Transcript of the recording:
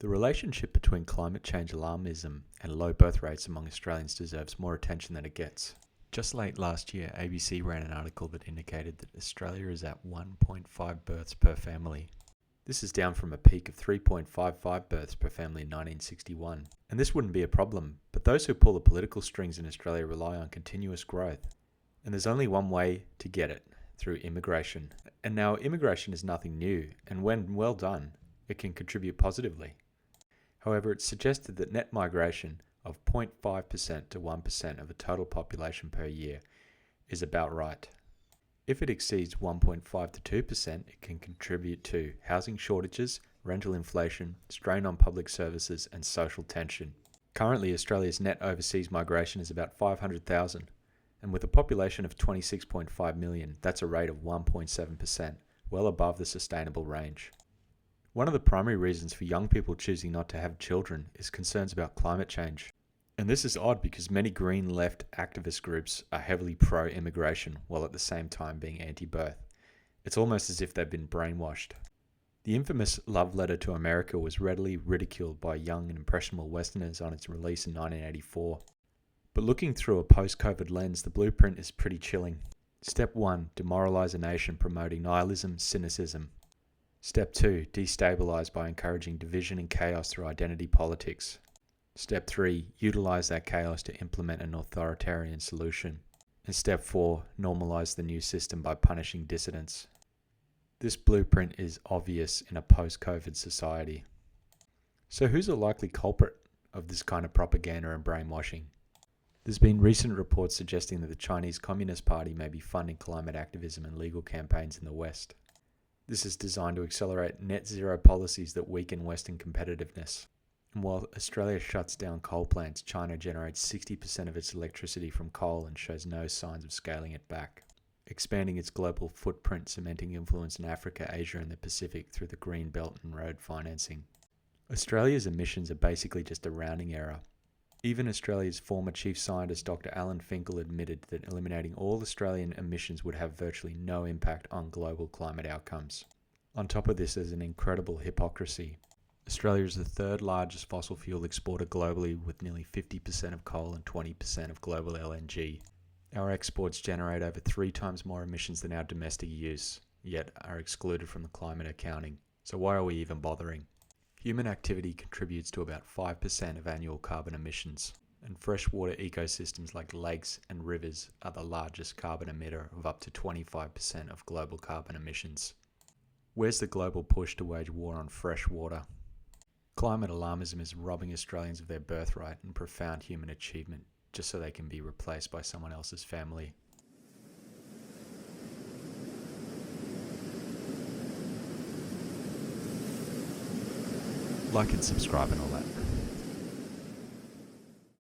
The relationship between climate change alarmism and low birth rates among Australians deserves more attention than it gets. Just late last year, ABC ran an article that indicated that Australia is at 1.5 births per family. This is down from a peak of 3.55 births per family in 1961. And this wouldn't be a problem, but those who pull the political strings in Australia rely on continuous growth. And there's only one way to get it, through immigration. And now immigration is nothing new, and when well done, it can contribute positively. However, it's suggested that net migration of 0.5% to 1% of the total population per year is about right. If it exceeds 1.5 to 2%, it can contribute to housing shortages, rental inflation, strain on public services, and social tension. Currently, Australia's net overseas migration is about 500,000, and with a population of 26.5 million, that's a rate of 1.7%, well above the sustainable range. One of the primary reasons for young people choosing not to have children is concerns about climate change. And this is odd because many green left activist groups are heavily pro-immigration while at the same time being anti-birth. It's almost as if they've been brainwashed. The infamous Love Letter to America was readily ridiculed by young and impressionable Westerners on its release in 1984. But looking through a post-COVID lens, the blueprint is pretty chilling. Step 1, demoralize a nation promoting nihilism, cynicism. Step 2, destabilize by encouraging division and chaos through identity politics. Step 3, utilize that chaos to implement an authoritarian solution. And Step 4, normalize the new system by punishing dissidents. This blueprint is obvious in a post-COVID society. So who's a likely culprit of this kind of propaganda and brainwashing? There's been recent reports suggesting that the Chinese Communist Party may be funding climate activism and legal campaigns in the West. This is designed to accelerate net zero policies that weaken Western competitiveness. And while Australia shuts down coal plants, China generates 60% of its electricity from coal and shows no signs of scaling it back, expanding its global footprint, cementing influence in Africa, Asia and the Pacific through the Green Belt and road financing. Australia's emissions are basically just a rounding error. Even Australia's former chief scientist Dr. Alan Finkel admitted that eliminating all Australian emissions would have virtually no impact on global climate outcomes. On top of this, there's an incredible hypocrisy. Australia is the third largest fossil fuel exporter globally with nearly 50% of coal and 20% of global LNG. Our exports generate over 3 times more emissions than our domestic use, yet are excluded from the climate accounting. So why are we even bothering? Human activity contributes to about 5% of annual carbon emissions, and freshwater ecosystems like lakes and rivers are the largest carbon emitter of up to 25% of global carbon emissions. Where's the global push to wage war on fresh water? Climate alarmism is robbing Australians of their birthright and profound human achievement just so they can be replaced by someone else's family. Like and subscribe and all that.